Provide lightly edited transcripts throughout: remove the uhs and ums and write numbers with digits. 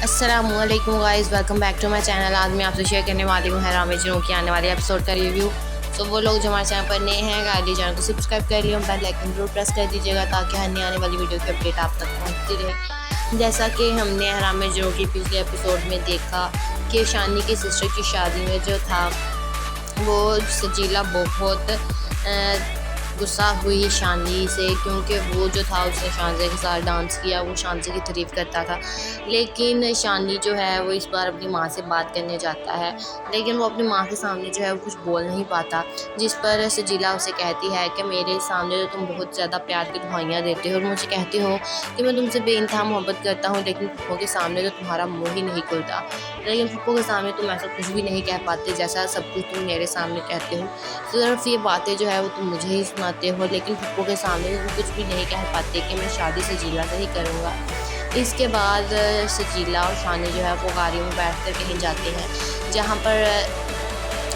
अस्सलामुअलैकुम guys, welcome back to my channel. आज मैं आपसे शेयर करने वाली हूँ हैराम जुनून की आने वाले एपिसोड का रिव्यू। तो वो लोग जो हमारे चैनल पर नए हैं, काइंडली चैनल को सब्सक्राइब कर लियो, बेल आइकन जरूर प्रेस कर दीजिएगा ताकि हर नई आने वाली वीडियो की अपडेट आप तक पहुँचती रहे। जैसा कि हमने हैराम जुनून की पिछले एपिसोड में देखा कि शानी की सिस्टर की शादी में जो था वो सजीला बहुत गुस्सा हुई शानी से, क्योंकि वो जो था उसने शानज़े के साथ डांस किया, वो शानज़े की तारीफ़ करता था। लेकिन शानी जो है वो इस बार अपनी माँ से बात करने जाता है, लेकिन वो अपनी माँ के सामने जो है वो कुछ बोल नहीं पाता, जिस पर सजीला उसे कहती है कि मेरे सामने तो तुम बहुत ज़्यादा प्यार की दुहाइयाँ देते हो और मुझे कहते हो कि मैं तुमसे बेइंतहा मोहब्बत करता हूँ, लेकिन पप्पो के सामने तो तुम्हारा मुँह ही नहीं खुलता। लेकिन पप्पो के सामने तुम ऐसा कुछ भी नहीं कह पाते जैसा सब कुछ तुम मेरे सामने कहते हो। सिर्फ ये बातें जो है वो तुम मुझे ही सुनाते हो, लेकिन पप्पो के सामने तुम कुछ भी नहीं कह पाते कि मैं शादी सजीला से ही करूँगा। इसके बाद सजीला और शानी जो है वो गाड़ी में बैठ कर कहीं जाते हैं, जहाँ पर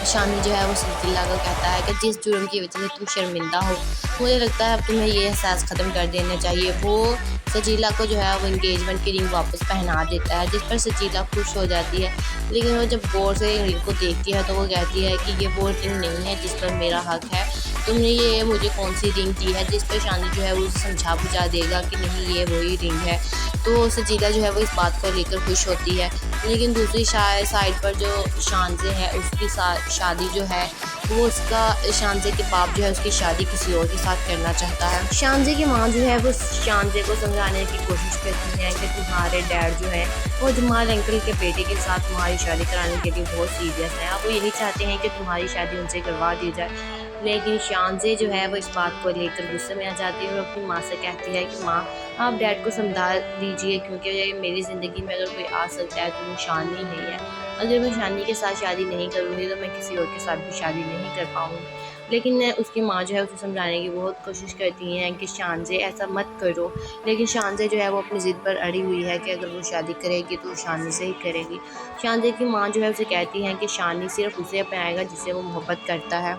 शानी जो है वो सजीला को कहता है कि जिस जुर्म की वजह से तुम शर्मिंदा हो, मुझे लगता है अब तुम्हें ये एहसास ख़त्म कर देना चाहिए। वो सजीला को जो है वो इंगेजमेंट की रिंग वापस पहना देता है, जिस पर सजीला खुश हो जाती है। लेकिन वो जब गौर से रिंग को देखती है तो वो कहती है कि ये वो रिंग नहीं है जिस पर मेरा हक है, तुमने ये मुझे कौन सी रिंग दी है। जिस पर शानी जो है वो उसे समझा बुझा देगा कि नहीं, ये वही रिंग है। तो सजीला जो है वो इस बात को लेकर खुश होती है। लेकिन दूसरी साइड पर जो शानज़े है उसकी शादी जो है वो उसका शानज़े के बाप जो है उसकी शादी किसी और के साथ करना चाहता है। शानज़े की माँ जो है वो शानज़े को समझाने की कोशिश करती है कि तुम्हारे डैड जो है वो जमाल अंकल के बेटे के साथ तुम्हारी शादी कराने के लिए बहुत सीरियस है। आप वो यही चाहते हैं कि तुम्हारी शादी उनसे करवा दी जाए। लेकिन शानज़े जो है वो इस बात को लेकर गुस्से में आ जाती है और अपनी माँ से कहती है कि माँ, आप डैड को समझा दीजिए, क्योंकि मेरी ज़िंदगी में अगर कोई आ सकता है तो वो शानी ही है। अगर मैं शानी के साथ शादी नहीं करूँगी तो मैं किसी और के साथ भी शादी नहीं कर पाऊँगी। लेकिन उसकी माँ जो है उसे समझाने की बहुत कोशिश करती हैं कि शानज़े ऐसा मत करो, लेकिन शानज़े जो है वो अपनी ज़िद पर अड़ी हुई है कि अगर वो शादी करेगी तो शानी से ही करेगी। शानज़े की माँ जो है उसे कहती हैं कि शानी सिर्फ उसे अपनाएगा जिससे वो मोहब्बत करता है।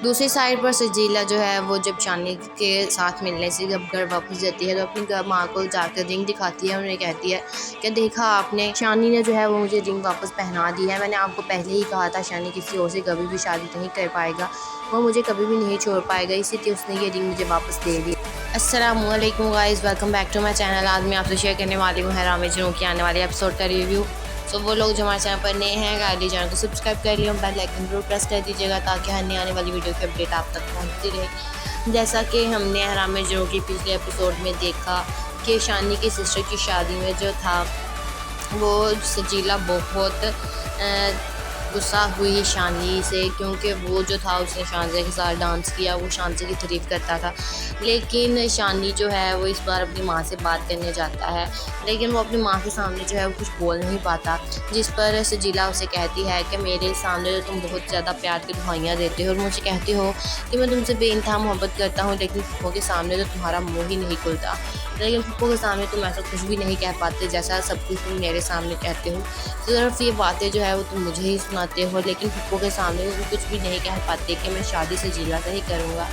दूसरी साइड पर सजीला जो है वो जब शानी के साथ मिलने से जब घर वापस जाती है तो अपनी माँ को जाकर रिंग दिखाती है। उन्हें कहती है कि देखा आपने, शानी ने जो है वो मुझे रिंग वापस पहना दी है। मैंने आपको पहले ही कहा था शानी किसी और से कभी भी शादी नहीं कर पाएगा, वो मुझे कभी भी नहीं छोड़ पाएगा, इसीलिए उसने ये रिंग मुझे वापस दे दी। अस्सलामुअलैकुम guys, welcome back to my channel. आज मैं आपसे शेयर करने वाली हूँ हैराम जुनून की आने वाले एपिसोड का रिव्यू। तो वो लोग जो हमारे चैनल पर नए हैं, काइंडली चैनल को सब्सक्राइब कर लियो, बेल आइकन जरूर प्रेस कर दीजिएगा ताकि हर नई आने वाली वीडियो की अपडेट आप तक पहुंचती रहे। जैसा कि हमने हैराम जुनून की पिछले एपिसोड में देखा कि शानी की सिस्टर की शादी में जो था वो सजीला बहुत गुस्सा हुई शानी से, क्योंकि वो जो था उसने शानज़े के साथ डांस किया, वो शानज़े की तारीफ़ करता था। लेकिन शानी जो है वो इस बार अपनी माँ से बात करने जाता है, लेकिन वो अपनी माँ के सामने जो है वो कुछ बोल नहीं पाता, जिस पर सजीला उसे कहती है कि मेरे सामने तो तुम बहुत ज़्यादा प्यार की दुहाइयाँ देते हो और मुझे कहते हो कि मैं तुमसे बेइंतहा मोहब्बत करता हूँ, लेकिन पप्पो के सामने तो तुम्हारा मुँह ही नहीं खुलता। लेकिन पप्पो के सामने तुम ऐसा कुछ भी नहीं कह पाते जैसा सब कुछ तुम मेरे सामने कहते हो। सिर्फ ये बातें जो है वो तुम मुझे ही सुनाते हो, लेकिन पप्पो के सामने तुम कुछ भी नहीं कह पाते कि मैं शादी सजीला से ही करूँगा।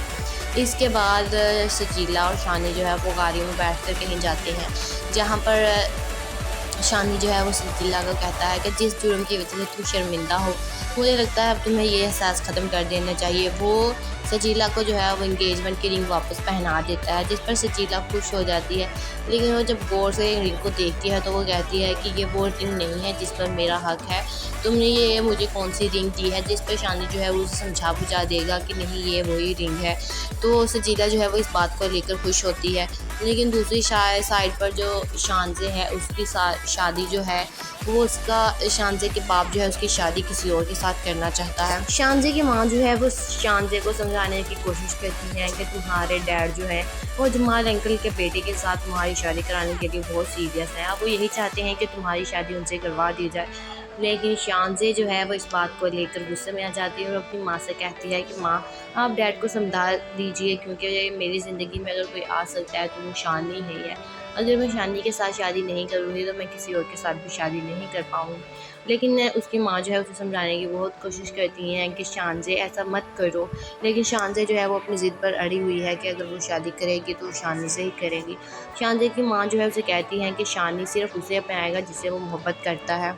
इसके बाद सजीला और शानी जो है वो गाड़ी में बैठ कर कहीं जाते हैं, जहाँ पर शानी जो है वो सजीला को कहता है कि जिस जुर्म की वजह से तुम शर्मिंदा हो, मुझे लगता है अब तुम्हें ये एहसास ख़त्म कर देना चाहिए। वो सजीला को जो है वो इंगेजमेंट की रिंग वापस पहना देता है, जिस पर सजीला खुश हो जाती है। लेकिन वो जब गौर से रिंग को देखती है तो वो कहती है कि ये वो रिंग नहीं है जिस पर मेरा हक है, तुमने ये मुझे कौन सी रिंग दी है। जिस पर शानी जो है वो उसे समझा बुझा देगा कि नहीं, ये वही रिंग है। तो सजीला जो है वो इस बात को लेकर खुश होती है। लेकिन दूसरी साइड पर जो शानज़े है उसकी शादी जो है वो उसका शानज़े के बाप जो है उसकी शादी किसी और के साथ करना चाहता है। शानज़े की माँ जो है वो शानज़े को समझाने की कोशिश करती है कि तुम्हारे डैड जो है वो जमाल अंकल के बेटे के साथ तुम्हारी शादी कराने के लिए बहुत सीरियस है। आप वो यही चाहते हैं कि तुम्हारी शादी उनसे करवा दी जाए। लेकिन शानज़े जो है वो इस बात को लेकर गुस्से में आ जाती है और अपनी माँ से कहती है कि माँ, आप डैड को समझा दीजिए, क्योंकि मेरी ज़िंदगी में अगर कोई आ सकता है तो वो शानी ही है। अगर मैं शानी के साथ शादी नहीं करूँगी तो मैं किसी और के साथ भी शादी नहीं कर पाऊँगी। लेकिन उसकी माँ जो है उसे समझाने की बहुत कोशिश करती हैं कि शानज़े ऐसा मत करो, लेकिन शानज़े जो है वो अपनी ज़िद पर अड़ी हुई है कि अगर वो शादी करेगी तो शानी से ही करेगी। शानज़े की माँ जो है उसे कहती हैं कि शानी सिर्फ़ उसे अपनाएगा जिससे वो मोहब्बत करता है।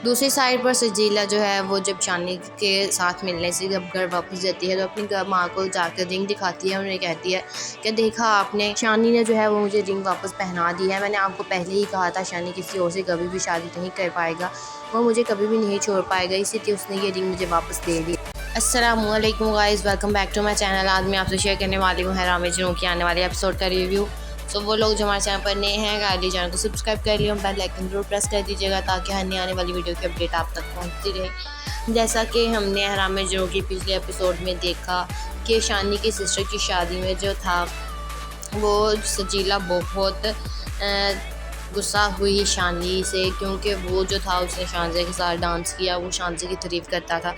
दूसरी साइड पर सजीला जो है वो जब शानी के साथ मिलने से जब घर वापस जाती है तो अपनी माँ को जाकर रिंग दिखाती है। उन्हें कहती है कि देखा आपने, शानी ने जो है वो मुझे रिंग वापस पहना दी है। मैंने आपको पहले ही कहा था शानी किसी और से कभी भी शादी नहीं कर पाएगा, वो मुझे कभी भी नहीं छोड़ पाएगा, इसीलिए उसने ये रिंग मुझे वापस दे दी। अस्सलामुअलैकुम guys, welcome back to my channel. आज मैं आपसे शेयर करने वाली हूँ हैराम एजेंट की आने वाले एपिसोड का रिव्यू। सो वो लोग जो हमारे चैनल पर नए हैं काइंडली चैनल को सब्सक्राइब कर लिया, बेल आइकन जरूर प्रेस कर दीजिएगा ताकि हर आने वाली वीडियो की अपडेट आप तक पहुंचती रहे। जैसा कि हमने हैराम एजेंट की पिछले एपिसोड में देखा कि शानी की सिस्टर की शादी में जो था वो सजीला बहुत गुस्सा हुई शानी से, क्योंकि वो जो था उसने शानज़े के साथ डांस किया, वो शानज़े की तारीफ़ करता था।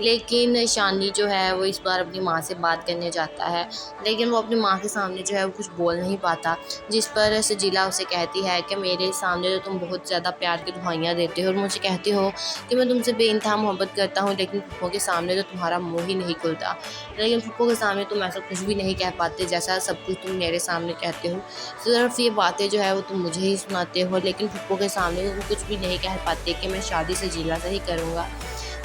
लेकिन शानी जो है वो इस बार अपनी माँ से बात करने जाता है, लेकिन वो अपनी माँ के सामने जो है वो कुछ बोल नहीं पाता, जिस पर सजीला उसे कहती है कि मेरे सामने तो तुम बहुत ज़्यादा प्यार की दुहाइयाँ देते हो और मुझे कहते हो कि मैं तुमसे बेइंतहा मोहब्बत करता हूँ, लेकिन फूफो के सामने तो तुम्हारा मुँह ही नहीं खुलता। लेकिन फूफो के सामने तुम ऐसा कुछ भी नहीं कह पाते जैसा सब कुछ तुम मेरे सामने कहते हो। सिर्फ ये बातें जो है वो तुम मुझे ही सुनाते हो, लेकिन फूफो के सामने तुम कुछ भी नहीं कह पाते कि मैं शादी सजीला से ही करूँगा।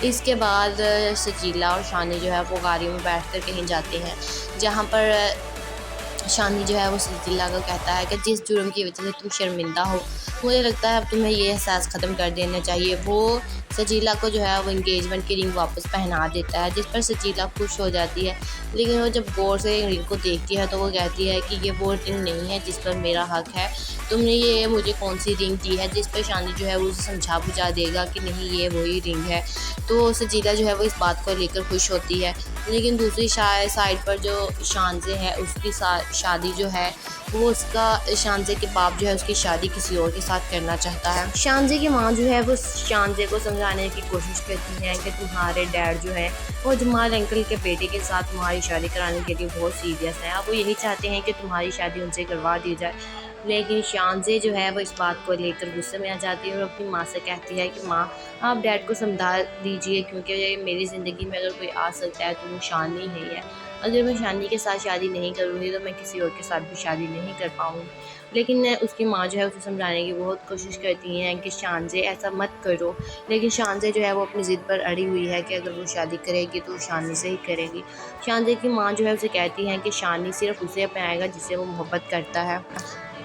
इसके बाद सजीला और शानी जो है वो गाड़ी में बैठ कर कहीं जाते हैं, जहाँ पर शानी जो है वो सजीला को कहता है कि जिस जुर्म की वजह से तुम शर्मिंदा हो, मुझे लगता है अब तुम्हें ये एहसास ख़त्म कर देना चाहिए। वो सजीला को जो है वो इंगेजमेंट की रिंग वापस पहना देता है, जिस पर सजीला खुश हो जाती है। लेकिन वो जब गौर से रिंग को देखती है तो वो कहती है कि ये वो रिंग नहीं है जिस पर मेरा हक है, तुमने ये मुझे कौन सी रिंग दी है। जिस पर शानी जो है वो उसे समझा बुझा देगा कि नहीं ये वही रिंग है। तो सजीला जो है वो इस बात को लेकर खुश होती है। लेकिन दूसरी साइड पर जो शानज़े है उसकी शादी जो है वो उसका शानज़े के बाप जो है उसकी शादी किसी और के साथ करना चाहता है। शानज़े की माँ जो है वो शानज़े को समझाने की कोशिश करती है कि तुम्हारे डैड जो है वो जमाल अंकल के बेटे के साथ तुम्हारी शादी कराने के लिए बहुत सीरियस है। अब वो यही चाहते हैं कि तुम्हारी शादी उनसे करवा दी जाए। लेकिन शानज़े जो है वो इस बात को लेकर गुस्से में आ जाती है और अपनी माँ से कहती है कि माँ आप डैड को समझा दीजिए, क्योंकि मेरी ज़िंदगी में अगर कोई आ सकता है तो वो शानी ही है। अगर मैं शानी के साथ शादी नहीं करूँगी तो मैं किसी और के साथ भी शादी नहीं कर पाऊँगी। लेकिन उसकी माँ जो है उसे समझाने की बहुत कोशिश करती हैं कि शानज़े ऐसा मत करो, लेकिन शानज़े जो है वो अपनी ज़िद पर अड़ी हुई है कि अगर वो शादी करेगी तो शानी से ही करेगी। शानज़े की माँ जो है उसे कहती हैं कि शानी सिर्फ़ उसे अपनाएगा जिससे वो मोहब्बत करता है।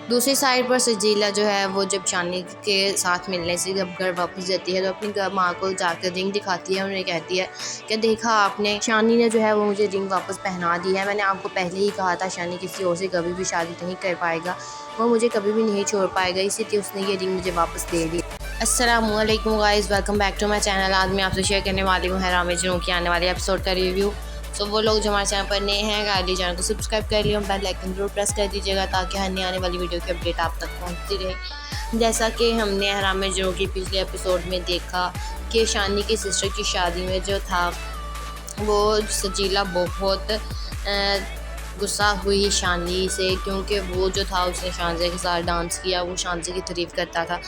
दूसरी साइड पर सजीला जो है वो जब शानी के साथ मिलने से जब घर वापस जाती है तो अपनी माँ को जाकर रिंग दिखाती है। उन्हें कहती है कि देखा आपने, शानी ने जो है वो मुझे रिंग वापस पहना दी है। मैंने आपको पहले ही कहा था शानी किसी और से कभी भी शादी नहीं कर पाएगा, वो मुझे कभी भी नहीं छोड़ पाएगा, इसीलिए उसने ये रिंग मुझे वापस दे दी। अस्सलामुअलैकुम guys, welcome back to my channel. आज मैं आपसे शेयर करने वाली हूँ हैराम एजेंट की आने वाले एपिसोड का रिव्यू। सो वो लोग जो हमारे चैनल पर नए हैं काइंडली चैनल को सब्सक्राइब कर लिया, बेल आइकन जरूर प्रेस कर दीजिएगा ताकि हर आने वाली वीडियो की अपडेट आप तक पहुंचती रहे। जैसा कि हमने हैराम एजेंट की पिछले एपिसोड में देखा कि शानी की सिस्टर की शादी में जो था वो सजीला बहुत गुस्सा हुई शानी से, क्योंकि वो जो था उसने शानज़े के साथ डांस किया, वो शानज़े की तारीफ़ करता था।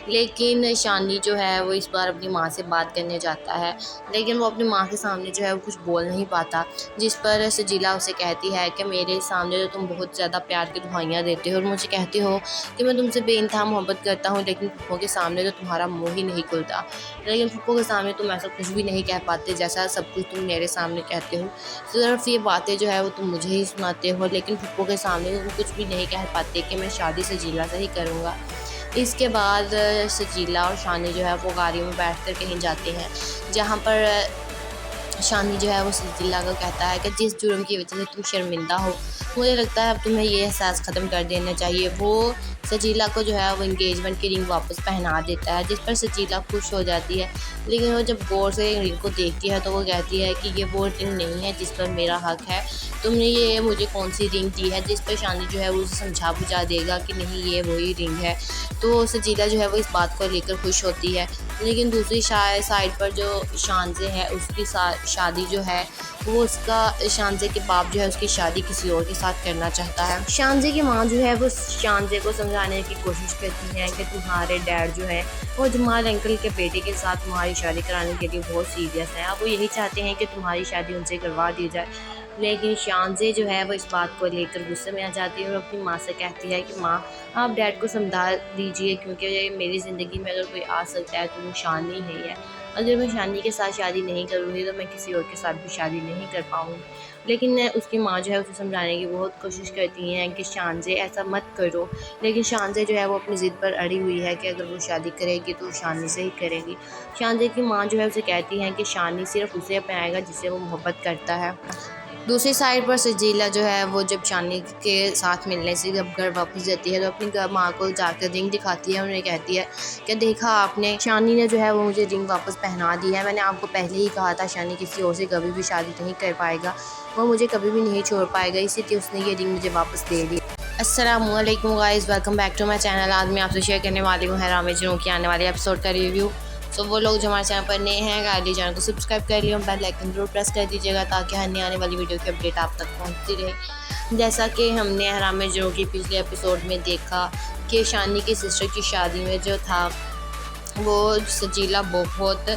लेकिन शानी जो है वो इस बार अपनी माँ से बात करने जाता है, लेकिन वो अपनी माँ के सामने जो है वो कुछ बोल नहीं पाता, जिस पर सजीला उसे कहती है कि मेरे सामने तो तुम बहुत ज़्यादा प्यार की दुहाइयाँ देते हो और मुझे कहते हो कि मैं तुमसे बेइंतहा मोहब्बत करता हूँ, लेकिन फूफो के सामने तो तुम्हारा मुँह ही नहीं खुलता। लेकिन फूफो के सामने तुम ऐसा कुछ भी नहीं कह पाते जैसा सब कुछ तुम मेरे सामने कहते हो। सिर्फ ये बातें जो है वो तुम मुझे ही सुनाते हो, लेकिन फूफो के सामने तुम कुछ भी नहीं कह पाते कि मैं शादी सजीला से ही करूँगा। इसके बाद सजीला और शानी जो है वो गाड़ी में बैठ कर कहीं जाते हैं, जहाँ पर शानी जो है वो सजीला को कहता है कि जिस जुर्म की वजह से तुम शर्मिंदा हो, मुझे लगता है अब तुम्हें ये एहसास ख़त्म कर देना चाहिए। वो सजीला को जो है वो इंगेजमेंट की रिंग वापस पहना देता है, जिस पर सजीला खुश हो जाती है। लेकिन वो जब गौर से रिंग को देखती है तो वो कहती है कि ये वो रिंग नहीं है जिस पर मेरा हक है, तुमने ये मुझे कौन सी रिंग दी है। जिस पर शानी जो है वो उसे समझा बुझा देगा कि नहीं ये वही रिंग है। तो सजीला जो है वो इस बात को लेकर खुश होती है। लेकिन दूसरी साइड पर जो शानज़े है उसकी शादी जो है वो उसका शानजे के बाप जो है उसकी शादी किसी और के साथ करना चाहता है। शानजे की माँ जो है वो शानजे को समझाने की कोशिश करती है कि तुम्हारे डैड जो है वो जमाल अंकल के बेटे के साथ तुम्हारी शादी कराने के लिए बहुत सीरियस है। अब वो यही चाहते हैं कि तुम्हारी शादी उनसे करवा दी जाए। लेकिन शानजे जो है वो इस बात को लेकर गुस्से में आ जाती है और अपनी माँ से कहती है कि माँ, आप डैड को समझा दीजिए, क्योंकि मेरी ज़िंदगी में अगर कोई आ सकता है तो वो शानी ही है। अगर मैं शानी के साथ शादी नहीं करूँगी तो मैं किसी और के साथ भी शादी नहीं कर पाऊँगी। लेकिन उसकी माँ जो है उसे समझाने की बहुत कोशिश करती हैं कि शानजे ऐसा मत करो। लेकिन शानजे जो है वो अपनी ज़िद पर अड़ी हुई है कि अगर वो शादी करेगी तो शानी से ही करेगी। शानजे की माँ जो है उसे कहती हैं कि शानी सिर्फ उसे अपनाएगा जिससे वो मोहब्बत करता है। दूसरी साइड पर सजीला जो है वो जब शानी के साथ मिलने से जब घर वापस जाती है तो अपनी माँ को जाकर रिंग दिखाती है। उन्हें कहती है कि देखा आपने, शानी ने जो है वो मुझे रिंग वापस पहना दी है। मैंने आपको पहले ही कहा था शानी किसी और से कभी भी शादी नहीं कर पाएगा, वो मुझे कभी भी नहीं छोड़ पाएगा, इसीलिए उसने ये रिंग मुझे वापस दे दी। अस्सलामुअलैकुम guys, welcome back to my channel. आज मैं आपसे शेयर करने वाली हूँ हैराम एजेंट की आने वाले एपिसोड का रिव्यू। सो वो लोग जो हमारे चैनल पर नए हैं काइंडली चैनल को सब्सक्राइब कर लिया, बेल आइकन जरूर प्रेस कर दीजिएगा ताकि हर नई आने वाली वीडियो की अपडेट आप तक पहुंचती रहे। जैसा कि हमने हैराम एजेंट की पिछले एपिसोड में देखा कि शानी की सिस्टर की शादी में जो था वो सजीला बहुत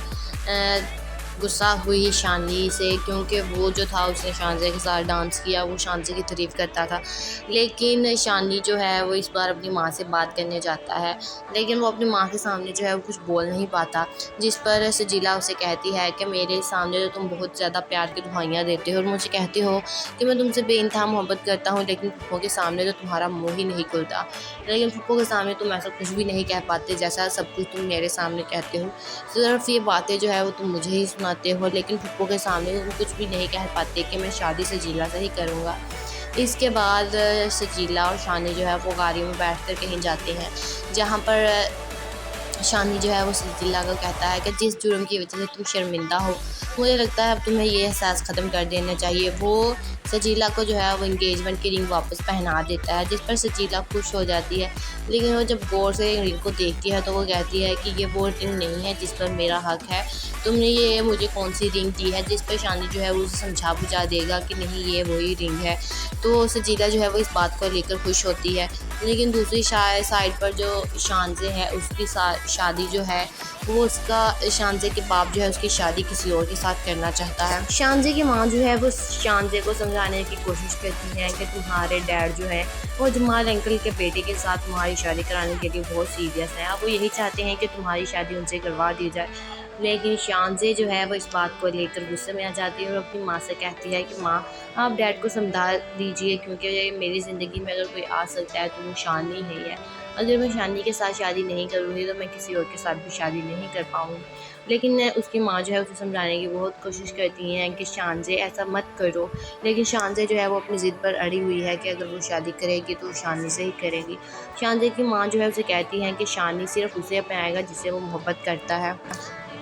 गुस्सा हुई शानी से, क्योंकि वो जो था उसने शानजे के साथ डांस किया, वो शानजे की तारीफ़ करता था। लेकिन शानी जो है वो इस बार अपनी माँ से बात करने जाता है, लेकिन वो अपनी माँ के सामने जो है वो कुछ बोल नहीं पाता, जिस पर सजीला उसे कहती है कि मेरे सामने तो तुम बहुत ज़्यादा प्यार की दुहाइयाँ देते हो और मुझे कहते हो कि मैं तुमसे बेइंतहा मोहब्बत करता हूँ, लेकिन फूफो के सामने तो तुम्हारा मुँह ही नहीं खुलता। लेकिन फूफो के सामने तुम ऐसा कुछ भी नहीं कह पाते जैसा सब कुछ तुम मेरे सामने कहते हो। सिर्फ ये बातें जो है वो तुम मुझे ही सुनाते हो, लेकिन फूफो के सामने तुम कुछ भी नहीं कह पाते कि मैं शादी सजीला से ही करूँगा। इसके बाद सजीला और शानी जो है वो गाड़ी में बैठकर कहीं जाते हैं, जहाँ पर शानी जो है वो सजीला को कहता है कि जिस जुर्म की वजह से तुम शर्मिंदा हो, मुझे लगता है अब तुम्हें ये एहसास ख़त्म कर देना चाहिए। वो सजीला को जो है वो इंगेजमेंट की रिंग वापस पहना देता है, जिस पर सजीला खुश हो जाती है। लेकिन वो जब गौर से रिंग को देखती है तो वो कहती है कि ये वो रिंग नहीं है जिस पर मेरा हक है, तुमने ये मुझे कौन सी रिंग दी है। जिस पर शानी जो है वो उसे समझा बुझा देगा कि नहीं ये वही रिंग है। तो सजीला जो है वो इस बात को लेकर खुश होती है। लेकिन दूसरी साइड पर जो शानजे है उसकी शादी जो है वो उसका शानजे के बाप जो है उसकी शादी किसी और के साथ करना चाहता है। शानजे की माँ जो है वो शानजे को समझाने की कोशिश करती है कि तुम्हारे डैड जो है वो जमाल अंकल के बेटे के साथ तुम्हारी शादी कराने के लिए बहुत सीरियस है। अब वो यही चाहते हैं कि तुम्हारी शादी उनसे करवा दी जाए। लेकिन शानजे जो है वो इस बात को लेकर गुस्से में आ जाती है और अपनी माँ से कहती है कि माँ, आप डैड को समझा दीजिए, क्योंकि मेरी ज़िंदगी में अगर कोई आ सकता है तो वो शानी ही है। अगर मैं शानी के साथ शादी नहीं करूँगी तो मैं किसी और के साथ भी शादी नहीं कर पाऊँगी। लेकिन उसकी माँ जो है उसे समझाने की बहुत कोशिश करती हैं कि शानजे ऐसा मत करो। लेकिन शानजे जो है वो अपनी ज़िद पर अड़ी हुई है कि अगर वो शादी करेगी तो शानी से ही करेगी। शानजे की माँ जो है उसे कहती हैं कि शानी सिर्फ उसे अपनाएगा जिससे वो मोहब्बत करता है।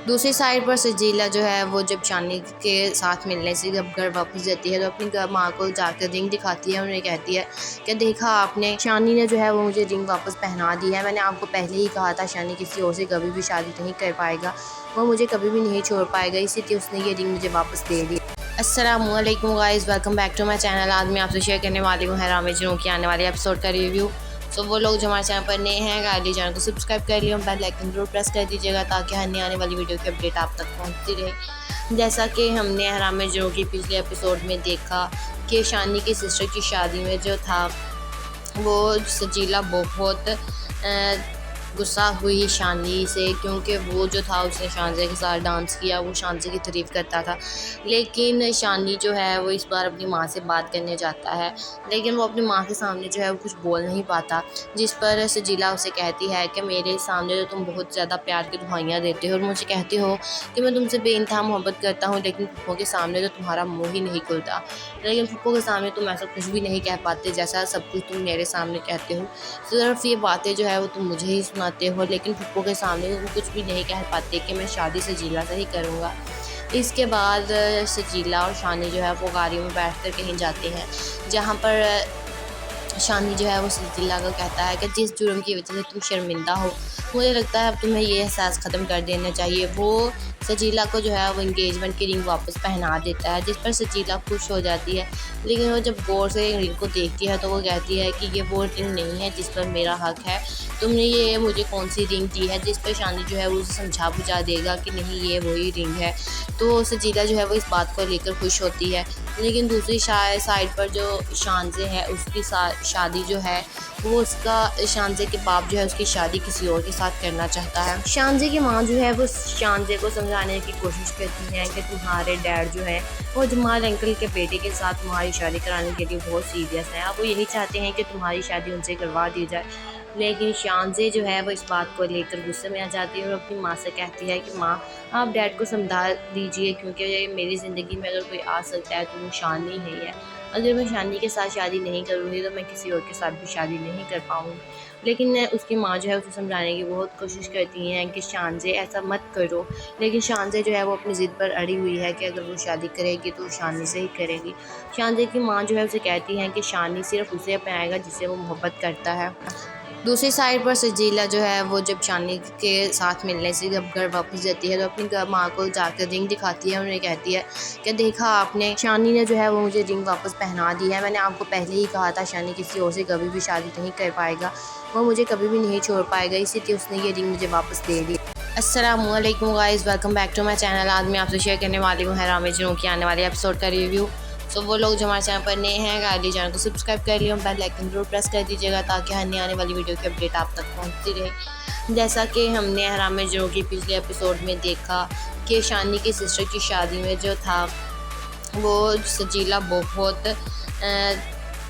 दूसरी साइड पर सजीला जो है वो जब शानी के साथ मिलने से जब घर वापस जाती है तो अपनी माँ को जाकर रिंग दिखाती है। उन्हें कहती है कि देखा आपने, शानी ने जो है वो मुझे रिंग वापस पहना दी है। मैंने आपको पहले ही कहा था शानी किसी और से कभी भी शादी नहीं कर पाएगा, वो मुझे कभी भी नहीं छोड़ पाएगा, इसीलिए उसने ये रिंग मुझे वापस दे दी। अस्सलामुअलैकुम guys, welcome back to my channel. आज मैं आपसे शेयर करने वाली हूँ हैराम एजेंट की आने वाले एपिसोड का रिव्यू। सो वो लोग जो हमारे चैनल पर नए हैं काइंडली चैनल को सब्सक्राइब कर लिया, बेल आइकन जरूर प्रेस कर दीजिएगा ताकि हर नई आने वाली वीडियो की अपडेट आप तक पहुंचती रहे। जैसा कि हमने हैराम एजेंट की पिछले एपिसोड में देखा कि शानी की सिस्टर की शादी में जो था वो सजीला बहुत गुस्सा हुई शानी से, क्योंकि वो जो था उसने शानजे के साथ डांस किया, वो शानजे की तारीफ़ करता था। लेकिन शानी जो है वो इस बार अपनी माँ से बात करने जाता है, लेकिन वो अपनी माँ के सामने जो है वो कुछ बोल नहीं पाता, जिस पर सजीला उसे कहती है कि मेरे सामने तो तुम बहुत ज़्यादा प्यार की दुहाइयाँ देते हो और मुझे कहते हो कि मैं तुमसे बेइंतहा मोहब्बत करता हूँ, लेकिन फूफो के सामने तो तुम्हारा मुँह ही नहीं खुलता। लेकिन फूफो के सामने तुम ऐसा कुछ भी नहीं कह पाते जैसा सब कुछ तुम मेरे सामने कहते हो। सिर्फ ये बातें जो है वो तुम मुझे ही सुनाते हो, लेकिन फूफो के सामने तुम कुछ भी नहीं कह पाते कि मैं शादी सजीला से ही करूँगा। इसके बाद सजीला और शानी जो है वो गाड़ी में बैठकर कहीं जाते हैं, जहाँ पर शानी जो है वो सजीला को कहता है कि जिस जुर्म की वजह से तुम शर्मिंदा हो, मुझे लगता है अब तुम्हें ये एहसास ख़त्म कर देना चाहिए। वो सजीला को जो है वो इंगेजमेंट की रिंग वापस पहना देता है, जिस पर सजीला खुश हो जाती है। लेकिन वो जब गौर से रिंग को देखती है तो वो कहती है कि ये वो रिंग नहीं है जिस पर मेरा हक है। तुमने ये मुझे कौन सी रिंग दी है? जिस पर शानी जो है वो उसे समझा बुझा देगा कि नहीं ये वही रिंग है। तो सजीला जो है वो इस बात को लेकर खुश होती है। लेकिन दूसरी साइड पर जो शानज़े है उसकी शादी जो है वो उसका शानज़े के बाप जो है उसकी शादी किसी और के साथ करना चाहता है। शानज़े की माँ जो है वो शानज़े को समझाने की कोशिश करती है कि तुम्हारे डैड जो है वो जमाल अंकल के बेटे के साथ तुम्हारी शादी कराने के लिए बहुत सीरियस है। वो यही चाहते हैं कि तुम्हारी शादी उनसे करवा दी जाए। लेकिन शानज़े जो है वो इस बात को लेकर गुस्से में आ जाती है और अपनी माँ से कहती है कि माँ आप डैड को समझा दीजिए, क्योंकि मेरी ज़िंदगी में अगर कोई आ सकता है तो वो शानी ही है। अगर मैं शानी के साथ शादी नहीं करूँगी तो मैं किसी और के साथ भी शादी नहीं कर पाऊँगी। लेकिन उसकी माँ जो है उसे समझाने की बहुत कोशिश करती हैं कि शानज़े ऐसा मत करो। लेकिन शानज़े जो है वो अपनी ज़िद पर अड़ी हुई है कि अगर वो शादी करेगी तो शानी से ही करेगी। शानज़े की माँ जो है उसे कहती हैं कि शानी सिर्फ उसे अपनाएगा जिससे वो मोहब्बत करता है। दूसरी साइड पर सजीला जो है वो जब शानी के साथ मिलने से जब घर वापस जाती है तो अपनी माँ को जाकर रिंग दिखाती है। उन्हें कहती है कि देखा आपने, शानी ने जो है वो मुझे रिंग वापस पहना दी है। मैंने आपको पहले ही कहा था शानी किसी और से कभी भी शादी नहीं कर पाएगा, वो मुझे कभी भी नहीं छोड़ पाएगा, इसीलिए उसने ये रिंग मुझे वापस दे दी। अस्सलामुअलैकुम guys, welcome back to my channel. आज मैं आपसे शेयर करने वाली हूँ हैराम एजेंट की आने वाले एपिसोड का रिव्यू। सो वो लोग जो हमारे चैनल पर नए हैं काइंडली चैनल को सब्सक्राइब कर लियो, बेल आइकन जरूर प्रेस कर दीजिएगा ताकि हर आने वाली वीडियो की अपडेट आप तक पहुंचती रहे। जैसा कि हमने हैराम एजेंट की पिछले एपिसोड में देखा कि शानी की सिस्टर की शादी में जो था वो सजीला बहुत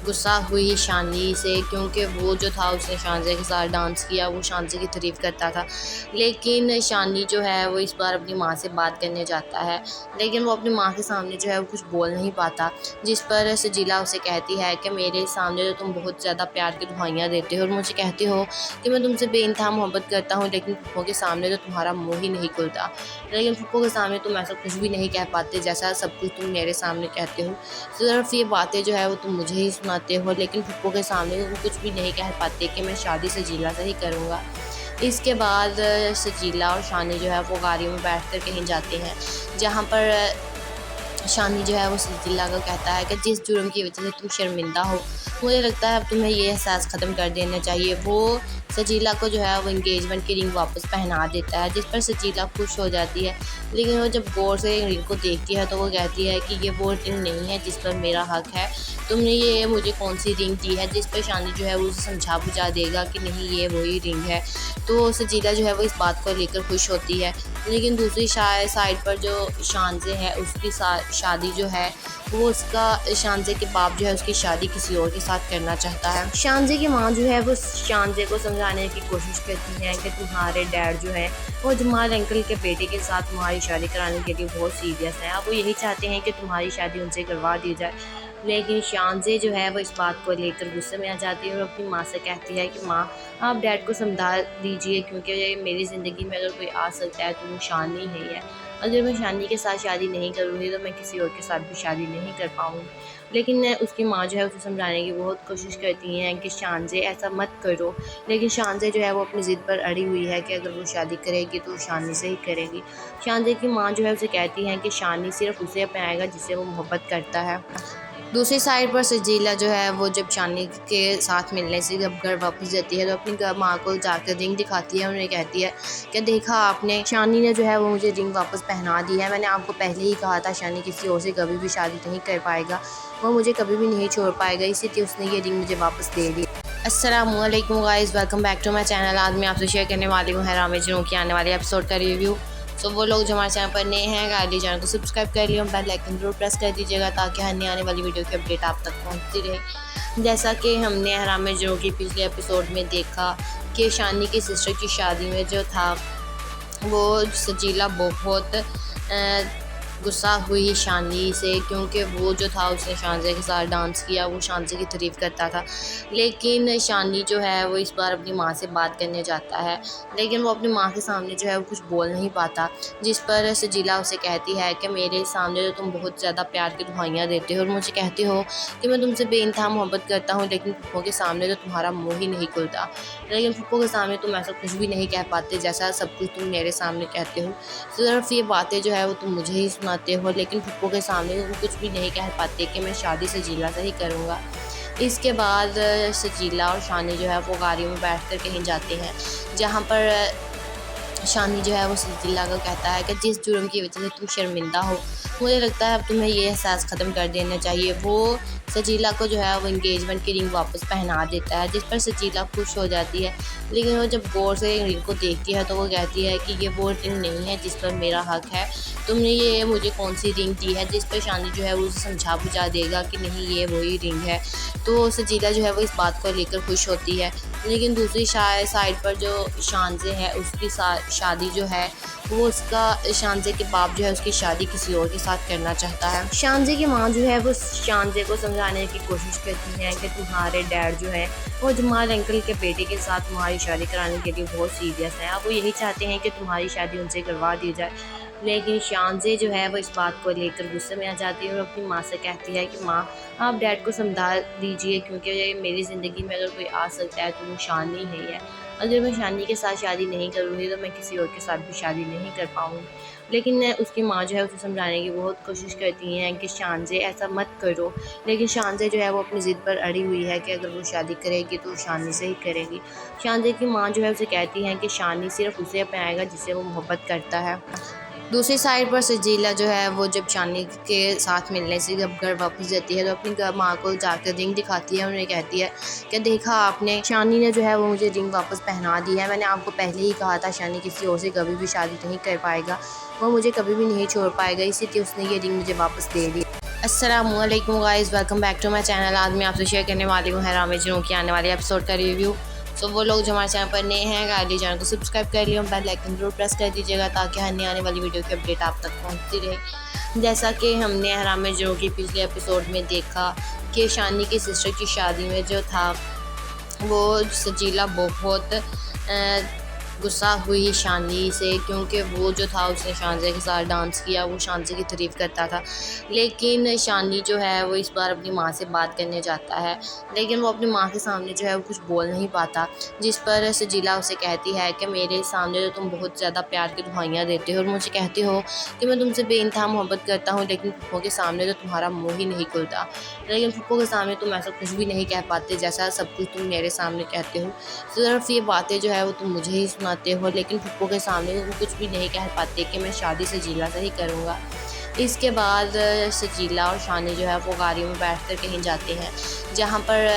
गुस्सा हुई शानी से, क्योंकि वो जो था उसने शानज़े के साथ डांस किया, वो शानज़े की तारीफ़ करता था। लेकिन शानी जो है वो इस बार अपनी माँ से बात करने जाता है, लेकिन वो अपनी माँ के सामने जो है वो कुछ बोल नहीं पाता, जिस पर सजीला उसे कहती है कि मेरे सामने तो तुम बहुत ज़्यादा प्यार की दुहाइयाँ देते हो और मुझे कहते हो कि मैं तुमसे बेइंतहा मोहब्बत करता हूँ, लेकिन फूफो के सामने तो तुम्हारा मुँह ही नहीं खुलता। लेकिन फूफो के सामने तुम ऐसा कुछ भी नहीं कह पाते जैसा सब कुछ तुम मेरे सामने कहते हो। सिर्फ ये बातें जो है वो तुम मुझे ही सुनाते हो, लेकिन फूफो के सामने तुम कुछ भी नहीं कह पाते कि मैं शादी सजीला से ही करूँगा। इसके बाद सजीला और शानी जो है वो गाड़ी में बैठकर कहीं जाते हैं, जहाँ पर शानी जो है वो सजीला को कहता है कि जिस जुर्म की वजह से तुम शर्मिंदा हो, मुझे लगता है अब तुम्हें ये एहसास ख़त्म कर देना चाहिए। वो सजीला को जो है वो इंगेजमेंट की रिंग वापस पहना देता है, जिस पर सजीला खुश हो जाती है। लेकिन वो जब गौर से रिंग को देखती है तो वो कहती है कि ये वो रिंग नहीं है जिस पर मेरा हक है। तुमने ये मुझे कौन सी रिंग दी है? जिस पर शानी जो है वो उसे समझा बुझा देगा कि नहीं ये वही रिंग है। तो सजीला जो है वो इस बात को लेकर खुश होती है। लेकिन दूसरी साइड पर जो शानज़े है उसकी शादी जो है वो उसका शानज़े के बाप जो है उसकी शादी किसी और के साथ करना चाहता है। शानज़े की माँ जो है वो शानज़े को समझाने की कोशिश करती है कि तुम्हारे डैड जो है वो जमाल अंकल के बेटे के साथ तुम्हारी शादी कराने के लिए बहुत सीरियस है। वो यही चाहते हैं कि तुम्हारी शादी उनसे करवा दी जाए। लेकिन शानज़े जो है वो इस बात को लेकर गुस्से में आ जाती है और अपनी माँ से कहती है कि माँ आप डैड को समझा दीजिए, क्योंकि मेरी ज़िंदगी में अगर कोई आ सकता है तो वो शानी ही है। अगर मैं शानी के साथ शादी नहीं करूँगी तो मैं किसी और के साथ भी शादी नहीं कर पाऊँगी। लेकिन उसकी माँ जो है उसे समझाने की बहुत कोशिश करती हैं कि शानज़े ऐसा मत करो। लेकिन शानज़े जो है वो अपनी ज़िद पर अड़ी हुई है कि अगर वो शादी करेगी तो शानी से ही करेगी। शानज़े की माँ जो है उसे कहती हैं कि शानी सिर्फ उसे अपनाएगा जिससे वो मोहब्बत करता है। दूसरी साइड पर सजीला जो है वो जब शानी के साथ मिलने से जब घर वापस जाती है तो अपनी माँ को जाकर रिंग दिखाती है। उन्हें कहती है कि देखा आपने, शानी ने जो है वो मुझे रिंग वापस पहना दी है। मैंने आपको पहले ही कहा था शानी किसी और से कभी भी शादी नहीं कर पाएगा, वो मुझे कभी भी नहीं छोड़ पाएगा, इसीलिए उसने ये रिंग मुझे वापस दे दी। अस्सलामुअलैकुम guys, welcome back to my channel. आज मैं आपसे शेयर करने वाली हूँ हैराम एजेंट की आने वाले एपिसोड का रिव्यू। सो वो लोग जो हमारे चैनल पर नए हैं काइंडली चैनल को सब्सक्राइब कर लियो, बेल आइकन जरूर प्रेस कर दीजिएगा ताकि हर आने वाली वीडियो की अपडेट आप तक पहुंचती रहे। जैसा कि हमने हैराम एजेंट की पिछले एपिसोड में देखा कि शानी की सिस्टर की शादी में जो था वो सजीला बहुत गुस्सा हुई शानी से, क्योंकि वो जो था उसने शानज़े के साथ डांस किया, वो शानज़े की तारीफ़ करता था। लेकिन शानी जो है वो इस बार अपनी माँ से बात करने जाता है, लेकिन वो अपनी माँ के सामने जो है वो कुछ बोल नहीं पाता, जिस पर सजीला उसे कहती है कि मेरे सामने तो तुम बहुत ज़्यादा प्यार की दुहाइयाँ देते हो और मुझे कहते हो कि मैं तुमसे बेइंतहा मोहब्बत करता हूँ, लेकिन फूफो के सामने तो तुम्हारा मुँह ही नहीं खुलता। लेकिन फूफो के सामने तुम ऐसा कुछ भी नहीं कह पाते जैसा सब कुछ तुम मेरे सामने कहते हो। सिर्फ ये बातें जो है वो तुम मुझे ही सुनाते हो, लेकिन फूफो के सामने तुम कुछ भी नहीं कह पाते कि मैं शादी सजीला से ही करूँगा। इसके बाद सजीला और शानी जो है वो गाड़ी में बैठकर कहीं जाते हैं, जहाँ पर शानी जो है वो सजीला को कहता है कि जिस जुर्म की वजह से तुम शर्मिंदा हो, मुझे लगता है अब तुम्हें ये एहसास ख़त्म कर देना चाहिए। वो सजीला को जो है वो इंगेजमेंट की रिंग वापस पहना देता है, जिस पर सजीला खुश हो जाती है। लेकिन वो जब गौर से रिंग को देखती है तो वो कहती है कि ये वो रिंग नहीं है जिस पर मेरा हक है, तुमने ये मुझे कौन सी रिंग दी है। जिस पर शानी जो है वो उसे समझा बुझा देगा कि नहीं ये वही रिंग है। तो सजीला जो है वो इस बात को लेकर खुश होती है। लेकिन दूसरी साइड पर जो शानज़े है उसकी शादी जो है वो उसका शानज़े के बाप जो है उसकी शादी किसी और के साथ करना चाहता है। शानज़े की माँ जो है वो शानज़े को समझाने की कोशिश करती है कि तुम्हारे डैड जो है वो जमाल अंकल के बेटे के साथ तुम्हारी शादी कराने के लिए बहुत सीरियस है। अब वो यही चाहते हैं कि तुम्हारी शादी उनसे करवा दी जाए। लेकिन शानज़े जो है वो इस बात को लेकर गुस्से में आ जाती है और अपनी माँ से कहती है कि माँ आप डैड को समझा दीजिए, क्योंकि मेरी ज़िंदगी में अगर कोई आ सकता है तो वो शानी ही है। अगर मैं शानी के साथ शादी नहीं करूँगी तो मैं किसी और के साथ भी शादी नहीं कर पाऊँगी। लेकिन उसकी माँ जो है उसे समझाने की बहुत कोशिश करती हैं कि शानज़े ऐसा मत करो, लेकिन शानज़े जो है वो अपनी ज़िद पर अड़ी हुई है कि अगर वो शादी करेगी तो शानी से ही करेगी। शानज़े की माँ जो है उसे कहती हैं कि शानी सिर्फ उसे अपनाएगा जिससे वो मोहब्बत करता है। दूसरी साइड पर सजीला जो है वो जब शानी के साथ मिलने से जब घर वापस जाती है तो अपनी माँ को जाकर रिंग दिखाती है। उन्हें कहती है कि देखा आपने, शानी ने जो है वो मुझे रिंग वापस पहना दी है। मैंने आपको पहले ही कहा था शानी किसी और से कभी भी शादी नहीं कर पाएगा, वो मुझे कभी भी नहीं छोड़ पाएगा, इसीलिए उसने ये रिंग मुझे वापस दे दी। अस्सलामुअलैकुम guys, welcome back to my channel. आज मैं आपसे शेयर करने वाली हूँ हैराम एजेंट की आने वाले एपिसोड का रिव्यू। सो वो लोग जो हमारे चैनल पर नए हैं काइंडली चैनल को सब्सक्राइब कर लिया, बेल आइकन जरूर प्रेस कर दीजिएगा ताकि हर आने वाली वीडियो की अपडेट आप तक पहुंचती रहे। जैसा कि हमने हैराम एजेंट की पिछले एपिसोड में देखा कि शानी की सिस्टर की शादी में जो था वो सजीला बहुत गुस्सा हुई शानी से, क्योंकि वो जो था उसने शानज़े के साथ डांस किया, वो शानज़े की तारीफ़ करता था। लेकिन शानी जो है वो इस बार अपनी माँ से बात करने जाता है, लेकिन वो अपनी माँ के सामने जो है वो कुछ बोल नहीं पाता, जिस पर सजीला उसे कहती है कि मेरे सामने तो तुम बहुत ज़्यादा प्यार की दुहाइयाँ देते हो और मुझे कहते हो कि मैं तुमसे बेइंतहा मोहब्बत करता हूँ, लेकिन फूफो के सामने तो तुम्हारा मुँह ही नहीं खुलता। लेकिन फूफो के सामने तुम ऐसा कुछ भी नहीं कह पाते जैसा सब कुछ तुम मेरे सामने कहते हो। सिर्फ ये बातें जो है वो तुम मुझे ही सुनाते हो, लेकिन फूफो के सामने तुम कुछ भी नहीं कह पाते कि मैं शादी सजीला से ही करूँगा। इसके बाद सजीला और शानी जो है वो गाड़ी में बैठकर कहीं जाते हैं, जहाँ पर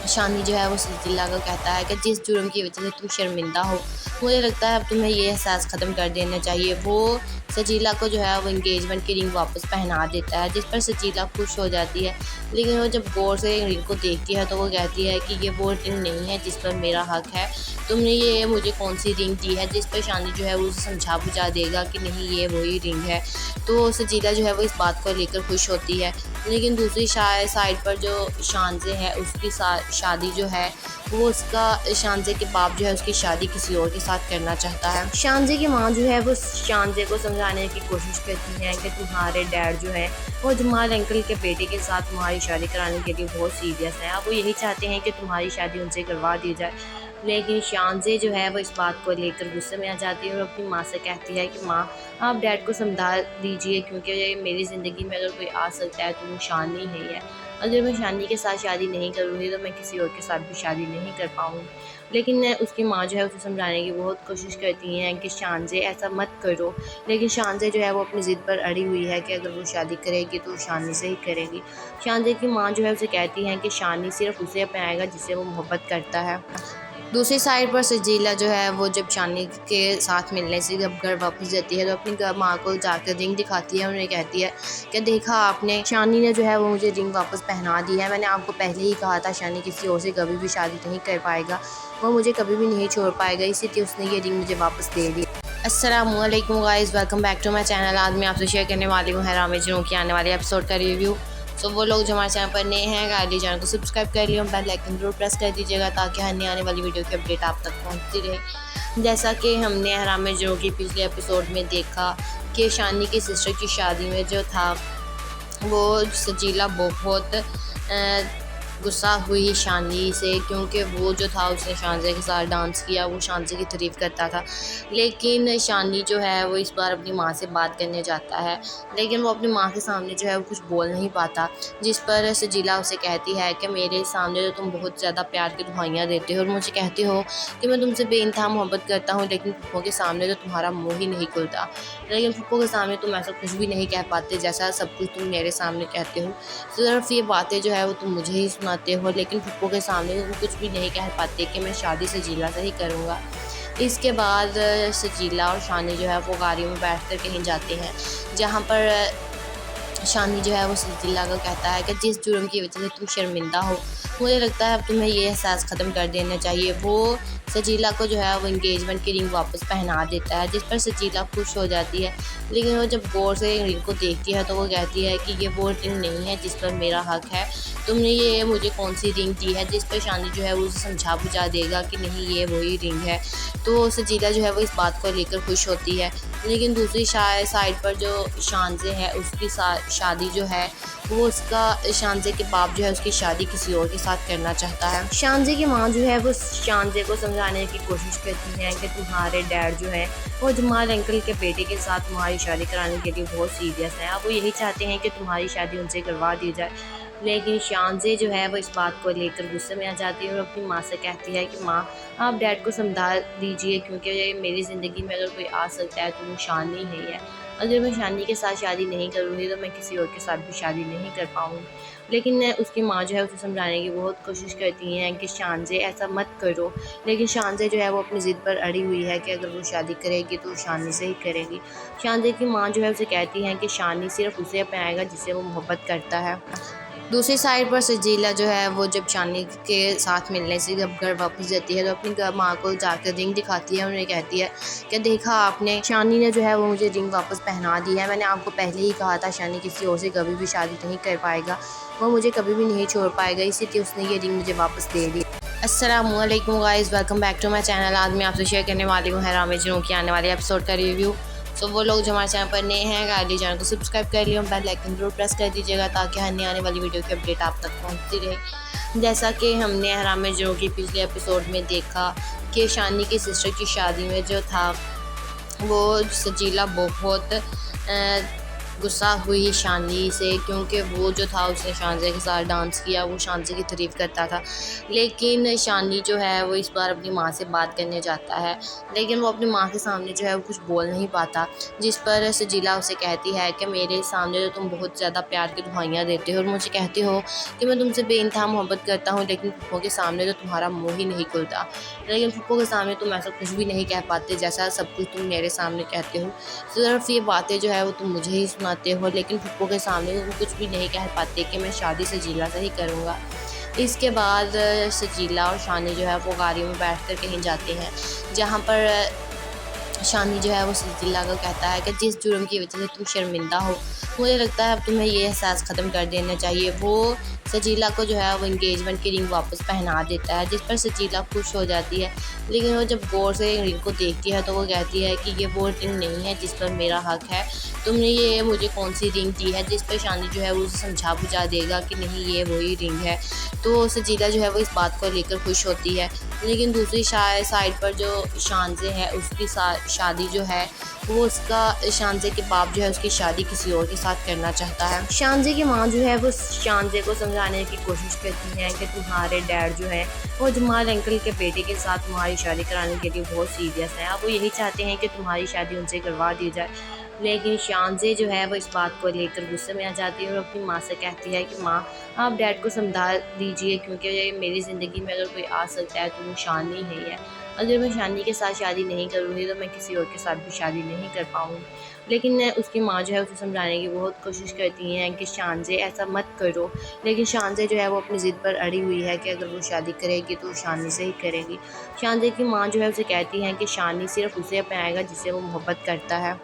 शानी जो है वो सजीला को कहता है कि जिस जुर्म की वजह से तुम शर्मिंदा हो, मुझे लगता है अब तुम्हें ये एहसास ख़त्म कर देना चाहिए। वो सजीला को जो है वो इंगेजमेंट की रिंग वापस पहना देता है, जिस पर सजीला खुश हो जाती है। लेकिन वो जब गौर से रिंग को देखती है तो वो कहती है कि ये वो रिंग नहीं है जिस पर मेरा हक है, तुमने ये मुझे कौन सी रिंग दी है। जिस पर शानी जो है वो उसे समझा बुझा देगा कि नहीं ये वही रिंग है। तो सजीला जो है वो इस बात को लेकर खुश होती है। लेकिन दूसरी साइड पर जो शानज़े है उसकी शादी जो है वो उसका शानज़े के बाप जो है उसकी शादी किसी और के साथ करना चाहता है। शानज़े की माँ जो है वो शानज़े को समझाने की कोशिश करती है कि तुम्हारे डैड जो है वो जमाल अंकल के बेटे के साथ तुम्हारी शादी कराने के लिए बहुत सीरियस है। अब वो यही चाहते हैं कि तुम्हारी शादी उनसे करवा दी जाए। लेकिन शानज़े जो है वो इस बात को लेकर गुस्से में आ जाती है और अपनी माँ से कहती है कि माँ आप डैड को समझा दीजिए, क्योंकि मेरी ज़िंदगी में अगर कोई आ सकता है तो वो शानी ही है। अगर मैं शानी के साथ शादी नहीं करूँगी तो मैं किसी और के साथ भी शादी नहीं कर पाऊँगी। लेकिन उसकी माँ जो है उसे समझाने की बहुत कोशिश करती हैं कि शानज़े ऐसा मत करो, लेकिन शानज़े जो है वो अपनी ज़िद पर अड़ी हुई है कि अगर वो शादी करेगी तो शानी से ही करेगी। शानज़े की माँ जो है उसे कहती हैं कि शानी सिर्फ उसे अपनाएगा जिससे वो मोहब्बत करता है। दूसरी साइड पर सजीला जो है वो जब शानी के साथ मिलने से जब घर वापस जाती है तो अपनी माँ को जाकर रिंग दिखाती है। उन्हें कहती है कि देखा आपने, शानी ने जो है वो मुझे रिंग वापस पहना दी है। मैंने आपको पहले ही कहा था शानी किसी और से कभी भी शादी नहीं कर पाएगा, वो मुझे कभी भी नहीं छोड़ पाएगा, इसीलिए उसने ये रिंग मुझे वापस दे दी। अस्सलामुअलैकुम guys, welcome back to my channel. आज मैं आपसे शेयर करने वाली हूँ हैराम जनों की आने वाले एपिसोड का रिव्यू। सो वो लोग जो हमारे चैनल पर नए हैं, काइंडली चैनल को सब्सक्राइब कर लियो, बेल आइकन जरूर प्रेस कर दीजिएगा ताकि हर नई आने वाली वीडियो की अपडेट आप तक पहुँचती रहे। जैसा कि हमने हैराम जनों की पिछले एपिसोड में देखा कि शानी की सिस्टर की शादी में जो था वो सजीला बहुत गुस्सा हुई शानी से, क्योंकि वो जो था उसने शानजे के साथ डांस किया, वो शानजे की तारीफ़ करता था। लेकिन शानी जो है वो इस बार अपनी माँ से बात करने जाता है, लेकिन वो अपनी माँ के सामने जो है वो कुछ बोल नहीं पाता, जिस पर सजीला उसे कहती है कि मेरे सामने तो तुम बहुत ज़्यादा प्यार की दुहाइयाँ देते हो और मुझे कहते हो कि मैं तुमसे बेइंतहा मोहब्बत करता हूँ, लेकिन पप्पो के सामने तो तुम्हारा मुँह ही नहीं खुलता। लेकिन पप्पो के सामने तुम ऐसा कुछ भी नहीं कह पाते जैसा सब कुछ तुम मेरे सामने कहते हो। सिर्फ ये बातें जो है वो तुम मुझे ही सुनाते हो, लेकिन पप्पो के सामने तुम कुछ भी नहीं कह पाते कि मैं शादी सजीला से ही करूँगा। इसके बाद सजीला और शानी जो है वो गाड़ी में बैठकर कहीं जाते हैं, जहाँ पर शानी जो है वो सजीला को कहता है कि जिस जुर्म की वजह से तुम शर्मिंदा हो, मुझे लगता है अब तुम्हें ये एहसास ख़त्म कर देना चाहिए। वो सजीला को जो है वो इंगेजमेंट की रिंग वापस पहना देता है, जिस पर सजीला खुश हो जाती है। लेकिन वो जब गौर से रिंग को देखती है तो वो कहती है कि ये वो रिंग नहीं है जिस पर मेरा हक है, तुमने ये मुझे कौन सी रिंग दी है। जिस पर शानी जो है वो उसे समझा बुझा देगा कि नहीं ये वही रिंग है। तो सजीला जो है वो इस बात को लेकर खुश होती है। लेकिन दूसरी साइड पर जो शानजे है उसकी शादी जो है वो उसका शानजे के बाप जो है उसकी शादी किसी और के साथ करना चाहता है। शानजे की माँ जो है वो शानजे को समझाने की कोशिश करती है कि तुम्हारे डैड जो है वो जमाल अंकल के बेटे के साथ तुम्हारी शादी कराने के लिए बहुत सीरियस है। अब वो यही चाहते हैं कि तुम्हारी शादी उनसे करवा दी जाए। लेकिन शानजे जो है वो इस बात को लेकर गुस्से में आ जाती है और अपनी माँ से कहती है कि माँ आप डैड को समझा दीजिए, क्योंकि मेरी ज़िंदगी में अगर कोई आ सकता है तो वो शानी ही है। अगर मैं शानी के साथ शादी नहीं करूँगी तो मैं किसी और के साथ भी शादी नहीं कर पाऊँगी। लेकिन उसकी माँ जो है उसे समझाने की बहुत कोशिश करती हैं कि शानजे ऐसा मत करो, लेकिन शानजे जो है वो अपनी ज़िद पर अड़ी हुई है कि अगर वो शादी करेगी तो शानी से ही करेगी। शानजे की माँ जो है उसे कहती हैं कि शानी सिर्फ उसे अपनाएगा जिससे वो मोहब्बत करता है। दूसरी साइड पर सजीला जो है वो जब शानी के साथ मिलने से जब घर वापस जाती है तो अपनी माँ को जाकर रिंग दिखाती है। उन्हें कहती है कि देखा आपने, शानी ने जो है वो मुझे रिंग वापस पहना दी है। मैंने आपको पहले ही कहा था शानी किसी और से कभी भी शादी नहीं कर पाएगा, वो मुझे कभी भी नहीं छोड़ पाएगा, इसीलिए उसने ये रिंग मुझे वापस दे दी। अस्सलामुअलैकुम guys, welcome back to my channel. आज मैं आपसे शेयर करने वाली हूँ हैराम जनों की आने वाले एपिसोड का रिव्यू। सो वो लोग जो हमारे चैनल पर नए हैं, काइंडली चैनल को सब्सक्राइब कर लियो, बेल आइकन जरूर प्रेस कर दीजिएगा ताकि हर नई आने वाली वीडियो की अपडेट आप तक पहुँचती रहे। जैसा कि हमने हैराम जनों की पिछले एपिसोड में देखा कि शानी की सिस्टर की शादी में जो था वो सजीला बहुत गुस्सा हुई शानी से, क्योंकि वो जो था उसने शानजे के साथ डांस किया, वो शानजे की तारीफ़ करता था। लेकिन शानी जो है वो इस बार अपनी माँ से बात करने जाता है, लेकिन वो अपनी माँ के सामने जो है वो कुछ बोल नहीं पाता, जिस पर सजीला उसे कहती है कि मेरे सामने तो तुम बहुत ज़्यादा प्यार की दुहाइयाँ देते हो और मुझे कहते हो कि मैं तुमसे बेइंतहा मोहब्बत करता हूँ, लेकिन पप्पो के सामने तो तुम्हारा मुँह ही नहीं खुलता। लेकिन पप्पो के सामने तुम ऐसा कुछ भी नहीं कह पाते जैसा सब कुछ तुम मेरे सामने कहते हो। सिर्फ ये बातें जो है वो तुम मुझे ही सुनाते हो, लेकिन पप्पो के सामने तुम कुछ भी नहीं कह पाते कि मैं शादी सजीला से ही करूँगा। इसके बाद सजीला और शानी जो है वो गाड़ी में बैठकर कहीं जाते हैं, जहाँ पर शानी जो है वो सजीला को कहता है कि जिस जुर्म की वजह से तुम शर्मिंदा हो, मुझे लगता है अब तुम्हें ये एहसास ख़त्म कर देना चाहिए। वो सजीला को जो है वो इंगेजमेंट की रिंग वापस पहना देता है, जिस पर सजीला खुश हो जाती है। लेकिन वो जब गौर से रिंग को देखती है तो वो कहती है कि ये वो रिंग नहीं है जिस पर मेरा हक है, तुमने ये मुझे कौन सी रिंग दी है। जिस पर शानी जो है वो उसे समझा बुझा देगा कि नहीं ये वही रिंग है। तो सजीला जो है वो इस बात को लेकर खुश होती है। लेकिन दूसरी साइड पर जो शानजे है उसकी शादी जो है वो उसका शानजे के बाप जो है उसकी शादी किसी और के साथ करना चाहता है। शानजे की माँ जो है वो शानजे को समझाने की कोशिश करती है कि तुम्हारे डैड जो है वो जमाल अंकल के बेटे के साथ तुम्हारी शादी कराने के लिए बहुत सीरियस है। अब वो यही चाहते हैं कि तुम्हारी शादी उनसे करवा दी जाए। लेकिन शानजे जो है वो इस बात को लेकर गुस्से में आ जाती है और अपनी माँ से कहती है कि माँ आप डैड को समझा दीजिए, क्योंकि मेरी ज़िंदगी में अगर कोई आ सकता है तो वो शानी ही है। अगर मैं शानी के साथ शादी नहीं करूँगी तो मैं किसी और के साथ भी शादी नहीं कर पाऊँगी। लेकिन उसकी माँ जो है उसे समझाने की बहुत कोशिश करती हैं कि शानज़े ऐसा मत करो, लेकिन शानज़े जो है वो अपनी ज़िद पर अड़ी हुई है कि अगर वो शादी करेगी तो शानी से ही करेगी। शानज़े की माँ जो है उसे कहती हैं कि शानी सिर्फ़ उसे अपनाएगा जिससे वो मोहब्बत करता है।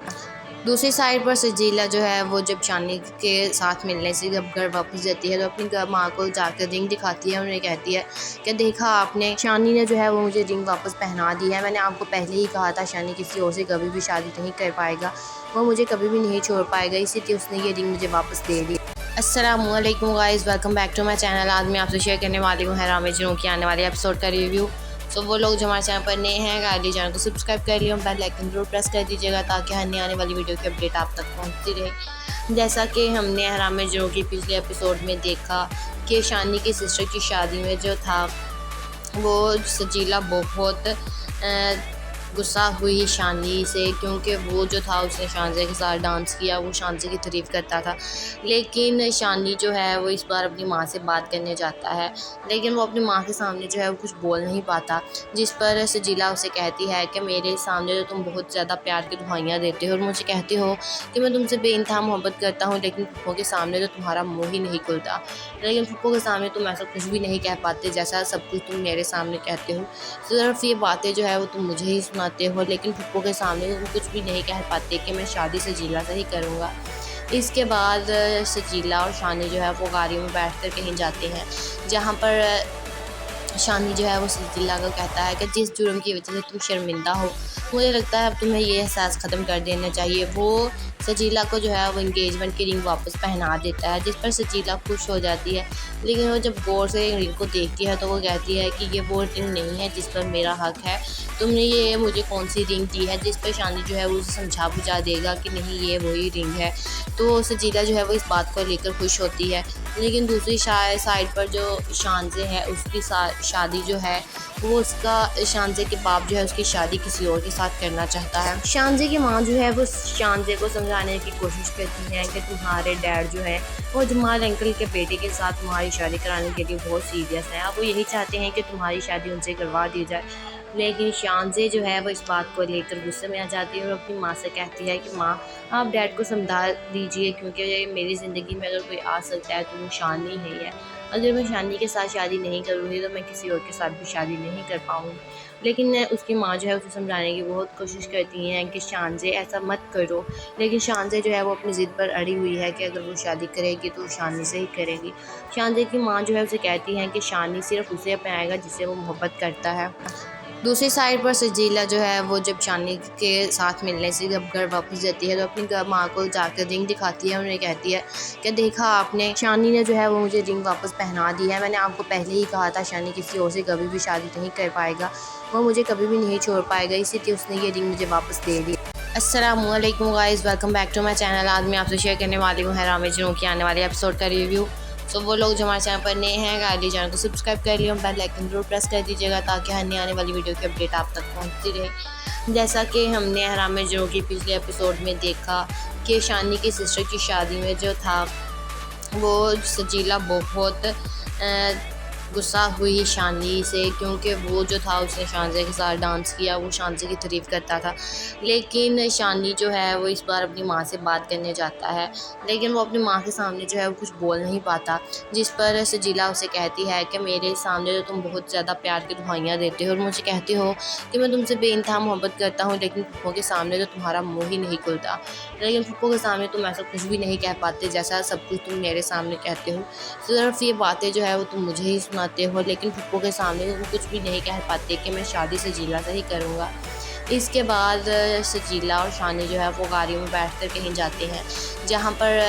दूसरी साइड पर सजीला जो है वो जब शानी के साथ मिलने से जब घर वापस जाती है तो अपनी माँ को जाकर रिंग दिखाती है। उन्हें कहती है कि देखा आपने, शानी ने जो है वो मुझे रिंग वापस पहना दी है। मैंने आपको पहले ही कहा था शानी किसी और से कभी भी शादी नहीं कर पाएगा, वो मुझे कभी भी नहीं छोड़ पाएगा, इसीलिए उसने ये रिंग मुझे वापस दे दी। अस्सलामुअलैकुम guys, welcome back to my channel. आज मैं आपसे शेयर करने वाली हूँ हैराम एजेंट की आने वाले एपिसोड का रिव्यू। सो वो लोग जो हमारे चैनल पर नए हैं काइंडली चैनल को सब्सक्राइब कर लिया, बेल आइकन जरूर प्रेस कर दीजिएगा ताकि हर आने वाली वीडियो की अपडेट आप तक पहुंचती रहे। जैसा कि हमने हैराम एजेंट की पिछले एपिसोड में देखा कि शानी की सिस्टर की शादी में जो था वो सजीला बहुत गुस्सा हुई शानी से, क्योंकि वो जो था उसने शानज़े के साथ डांस किया, वो शानज़े की तारीफ़ करता था। लेकिन शानी जो है वो इस बार अपनी माँ से बात करने जाता है, लेकिन वो अपनी माँ के सामने जो है वो कुछ बोल नहीं पाता, जिस पर सजीला उसे कहती है कि मेरे सामने तो तुम बहुत ज़्यादा प्यार की दुहाइयाँ देते हो और मुझे कहते हो कि मैं तुमसे बेइंतहा मोहब्बत करता हूँ, लेकिन पप्पो के सामने तो तुम्हारा मुँह ही नहीं खुलता। लेकिन पप्पो के सामने तुम ऐसा कुछ भी नहीं कह पाते जैसा सब कुछ तुम मेरे सामने कहते हो। सिर्फ ये बातें जो है वो तुम मुझे ही सुनाते हो, लेकिन पप्पो के सामने तुम कुछ भी नहीं कह पाते कि मैं शादी सजीला से ही करूँगा। इसके बाद सजीला और शानी जो है वो गाड़ी में बैठकर कहीं जाते हैं, जहाँ पर शानी जो है वो सजीला को कहता है कि जिस जुर्म की वजह से तुम शर्मिंदा हो, मुझे लगता है अब तुम्हें ये एहसास ख़त्म कर देना चाहिए। वो सजीला को जो है वो इंगेजमेंट की रिंग वापस पहना देता है, जिस पर सजीला खुश हो जाती है। लेकिन वो जब गौर से रिंग को देखती है तो वो कहती है कि ये वो रिंग नहीं है जिस पर मेरा हक है, तुमने ये मुझे कौन सी रिंग दी है। जिस पर शानी जो है वो उसे समझा बुझा देगा कि नहीं ये वही रिंग है। तो सजीला जो है वो इस बात को लेकर खुश होती है। लेकिन दूसरी साइड पर जो शानज़े है उसकी शादी जो है वो उसका शानज़े के बाप जो है उसकी शादी किसी और के साथ करना चाहता है। शानज़े की माँ जो है वो शानज़े को समझाने की कोशिश करती है कि तुम्हारे डैड जो है वो जमाल अंकल के बेटे के साथ तुम्हारी शादी कराने के लिए बहुत सीरियस है, वो यही चाहते हैं कि तुम्हारी शादी उनसे करवा दी जाए। लेकिन शानज़े जो है वो इस बात को लेकर गुस्से में आ जाती है और अपनी माँ से कहती है कि माँ आप डैड को समझा दीजिए, क्योंकि मेरी ज़िंदगी में अगर कोई आ सकता है तो वो शानी ही है। अगर मैं शानी के साथ शादी नहीं करूँगी तो मैं किसी और के साथ भी शादी नहीं कर पाऊँगी। लेकिन उसकी माँ जो है उसे समझाने की बहुत कोशिश करती हैं कि शानज़े ऐसा मत करो, लेकिन शानज़े जो है वो अपनी ज़िद पर अड़ी हुई है कि अगर वो शादी करेगी तो शानी से ही करेगी। शानज़े की माँ जो है उसे कहती हैं कि शानी सिर्फ़ उसे अपनाएगा जिससे वो मोहब्बत करता है। दूसरी साइड पर सजीला जो है वो जब शानी के साथ मिलने से जब घर वापस जाती है तो अपनी माँ को जाकर रिंग दिखाती है। उन्हें कहती है कि देखा आपने, शानी ने जो है वो मुझे रिंग वापस पहना दी है। मैंने आपको पहले ही कहा था शानी किसी और से कभी भी शादी नहीं कर पाएगा, वो मुझे कभी भी नहीं छोड़ पाएगा, इसीलिए उसने ये रिंग मुझे वापस दे दी। अस्सलामुअलैकुम guys, welcome back to my channel. आज मैं आपसे शेयर करने वाली हूँ हैराम एजेंट की आने वाले एपिसोड का रिव्यू। सो वो लोग जो हमारे चैनल पर नए हैं काइंडली चैनल को सब्सक्राइब कर लिया, बेल आइकन जरूर प्रेस कर दीजिएगा ताकि हर आने वाली वीडियो की अपडेट आप तक पहुंचती रहे। जैसा कि हमने हैराम एजेंट की पिछले एपिसोड में देखा कि शानी की सिस्टर की शादी में जो था वो सजीला बहुत गुस्सा हुई शानी से, क्योंकि वो जो था उसने शानज़े के साथ डांस किया, वो शानज़े की तारीफ़ करता था। लेकिन शानी जो है वो इस बार अपनी माँ से बात करने जाता है, लेकिन वो अपनी माँ के सामने जो है वो कुछ बोल नहीं पाता, जिस पर सजीला उसे कहती है कि मेरे सामने तो तुम बहुत ज़्यादा प्यार की दुहाइयाँ देते हो और मुझे कहते हो कि मैं तुमसे बेइंतहा मोहब्बत करता हूँ, लेकिन पप्पो के सामने तो तुम्हारा मुँह ही नहीं खुलता। लेकिन पप्पो के सामने तुम ऐसा कुछ भी नहीं कह पाते जैसा सब कुछ तुम मेरे सामने कहते हो। सिर्फ ये बातें जो है वो तुम मुझे ही सुनाते हो, लेकिन पप्पो के सामने तुम कुछ भी नहीं कह पाते कि मैं शादी सजीला से ही करूँगा। इसके बाद सजीला और शानी जो है वो गाड़ी में बैठकर कहीं जाते हैं, जहाँ पर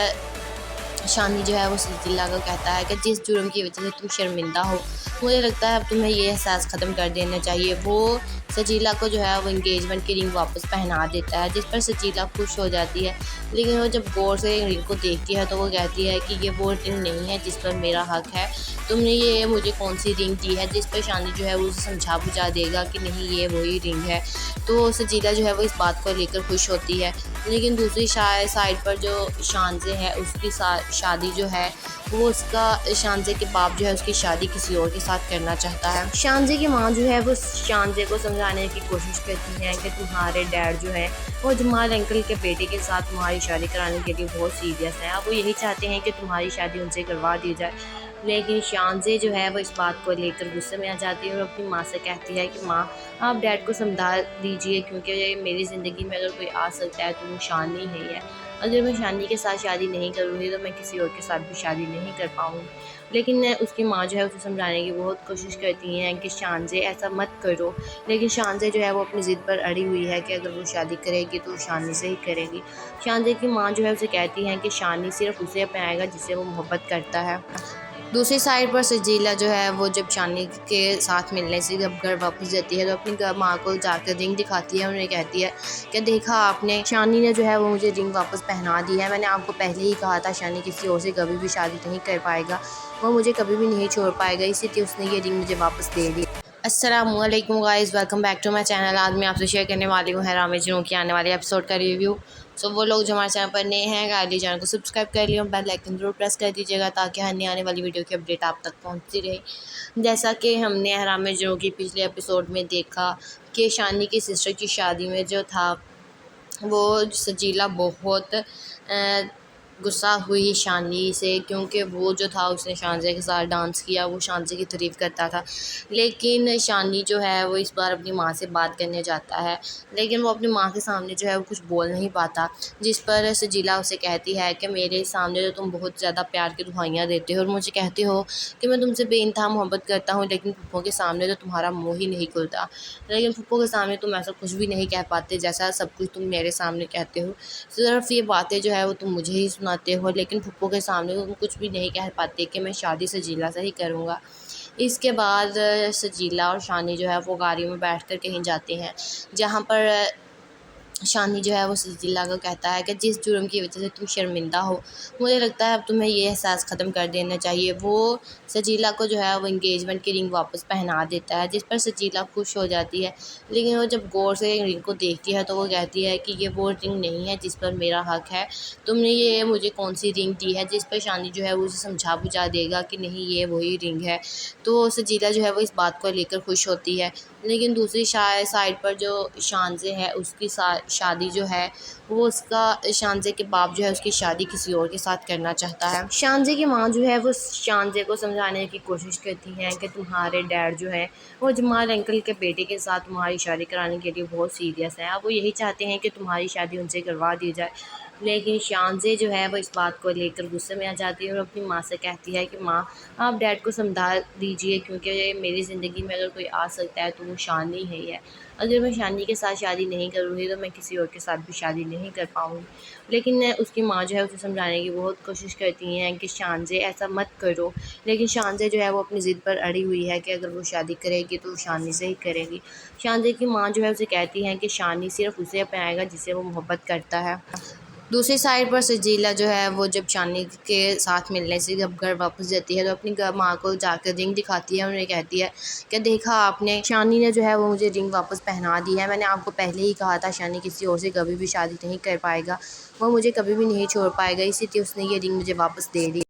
शानी जो है वो सजीला को कहता है कि जिस जुर्म की वजह से तुम शर्मिंदा हो, मुझे लगता है अब तुम्हें ये एहसास ख़त्म कर देना चाहिए। वो सजीला को जो है वो इंगेजमेंट की रिंग वापस पहना देता है, जिस पर सजीला खुश हो जाती है। लेकिन वो जब गौर से रिंग को देखती है तो वो कहती है कि ये वो रिंग नहीं है जिस पर मेरा हक है, तुमने ये मुझे कौन सी रिंग दी है। जिस पर शानी जो है वो उसे समझा बुझा देगा कि नहीं ये वही रिंग है। तो सजीला जो है वो इस बात को लेकर खुश होती है। लेकिन दूसरी साइड पर जो शानज़े है उसकी शादी जो है वो उसका शानज़े के बाप जो है उसकी शादी किसी और के साथ करना चाहता है। शानज़े की माँ जो है वो शानज़े को समझाने की कोशिश करती है कि तुम्हारे डैड जो है वो जमाल अंकल के बेटे के साथ तुम्हारी शादी कराने के लिए बहुत सीरियस है। अब वो यही चाहते हैं कि तुम्हारी शादी उनसे करवा दी जाए। लेकिन शानज़े जो है वो इस बात को लेकर गुस्से में आ जाती है और अपनी माँ से कहती है कि माँ आप डैड को समझा दीजिए, क्योंकि मेरी ज़िंदगी में अगर कोई आ सकता है तो वो शानी ही है। अगर मैं शानी के साथ शादी नहीं करूँगी तो मैं किसी और के साथ भी शादी नहीं कर पाऊँगी। लेकिन उसकी माँ जो है उसे समझाने की बहुत कोशिश करती हैं कि शानज़े ऐसा मत करो, लेकिन शानज़े जो है वो अपनी ज़िद पर अड़ी हुई है कि अगर वो शादी करेगी तो शानी से ही करेगी। शानज़े की माँ जो है उसे कहती हैं कि शानी सिर्फ़ उसे अपनाएगा जिससे वो मोहब्बत करता है। दूसरी साइड पर सजीला जो है वो जब शानी के साथ मिलने से जब घर वापस जाती है तो अपनी माँ को जाकर रिंग दिखाती है। उन्हें कहती है कि देखा आपने, शानी ने जो है वो मुझे रिंग वापस पहना दी है। मैंने आपको पहले ही कहा था शानी किसी और से कभी भी शादी नहीं कर पाएगा, वो मुझे कभी भी नहीं छोड़ पाएगा, इसीलिए उसने ये रिंग मुझे वापस दे दी। अस्सलामुअलैकुम guys, welcome back to my channel. आज मैं आपसे शेयर करने वाली हूँ हैराम एजेंट की आने वाले एपिसोड का रिव्यू। सो वो लोग जो हमारे चैनल पर नए हैं काइंडली चैनल को सब्सक्राइब कर लियो, बेल आइकन जरूर प्रेस कर दीजिएगा ताकि हर नई आने वाली वीडियो की अपडेट आप तक पहुँचती रहे। जैसा कि हमने हैराम एजेंट की पिछले एपिसोड में देखा कि शानी की सिस्टर की शादी में जो था वो सजीला बहुत गुस्सा हुई शानी से, क्योंकि वो जो था उसने शानज़े के साथ डांस किया, वो शानज़े की तारीफ़ करता था। लेकिन शानी जो है वो इस बार अपनी माँ से बात करने जाता है, लेकिन वो अपनी माँ के सामने जो है वो कुछ बोल नहीं पाता, जिस पर सजीला उसे कहती है कि मेरे सामने तो तुम बहुत ज़्यादा प्यार की दुहाइयाँ देते हो और मुझे कहते हो कि मैं तुमसे बेइंतहा मोहब्बत करता हूँ, लेकिन पप्पो के सामने तो तुम्हारा मुँह ही नहीं खुलता। लेकिन पप्पो के सामने तुम ऐसा कुछ भी नहीं कह पाते जैसा सब कुछ तुम मेरे सामने कहते हो। सिर्फ ये बातें जो है वो तुम मुझे ही सुनाते हो, लेकिन पप्पो के सामने तुम कुछ भी नहीं कह पाते कि मैं शादी सजीला से ही करूँगा। इसके बाद सजीला और शानी जो है वो गाड़ी में बैठकर कहीं जाते हैं, जहाँ पर शानी जो है वो सजीला को कहता है कि जिस जुर्म की वजह से तुम शर्मिंदा हो, मुझे लगता है अब तुम्हें ये एहसास ख़त्म कर देना चाहिए। वो सजीला को जो है वो इंगेजमेंट की रिंग वापस पहना देता है, जिस पर सजीला खुश हो जाती है। लेकिन वो जब गौर से रिंग को देखती है तो वो कहती है कि ये वो रिंग नहीं है जिस पर मेरा हक़ है, तुमने ये मुझे कौन सी रिंग दी है। जिस पर शानी जो है वो उसे समझा बुझा देगा कि नहीं ये वही रिंग है। तो सजीला जो है वो इस बात को लेकर खुश होती है। लेकिन दूसरी साइड पर जो शानज़े है उसकी शादी जो है वो उसका शानज़े के बाप जो है उसकी शादी किसी और के साथ करना चाहता है। शानज़े की माँ जो है वो शानज़े को समझाने की कोशिश करती है कि तुम्हारे डैड जो है वो जमाल अंकल के बेटे के साथ तुम्हारी शादी कराने के लिए बहुत सीरियस है। अब वो यही चाहते हैं कि तुम्हारी शादी उनसे करवा दी जाए। लेकिन शानज़े जो है वो इस बात को लेकर गुस्से में आ जाती है और अपनी माँ से कहती है कि माँ आप डैड को समझा दीजिए, क्योंकि मेरी ज़िंदगी में अगर कोई आ सकता है तो वो शानी ही है। अगर मैं शानी के साथ शादी नहीं करूँगी तो मैं किसी और के साथ भी शादी नहीं कर पाऊँगी। लेकिन उसकी माँ जो है उसे समझाने की बहुत कोशिश करती हैं कि शानज़े ऐसा मत करो, लेकिन शानज़े जो है वो अपनी ज़िद पर अड़ी हुई है कि अगर वो शादी करेगी तो शानी से ही करेगी। शानज़े की माँ जो है उसे कहती हैं कि शानी सिर्फ़ उसे अपनाएगा जिससे वो मोहब्बत करता है। दूसरी साइड पर सजीला जो है वो जब शानी के साथ मिलने से जब घर वापस जाती है तो अपनी माँ को जाकर रिंग दिखाती है। उन्हें कहती है कि देखा आपने, शानी ने जो है वो मुझे रिंग वापस पहना दी है। मैंने आपको पहले ही कहा था शानी किसी और से कभी भी शादी नहीं कर पाएगा, वो मुझे कभी भी नहीं छोड़ पाएगा, इसीलिए उसने ये रिंग मुझे वापस दे दी।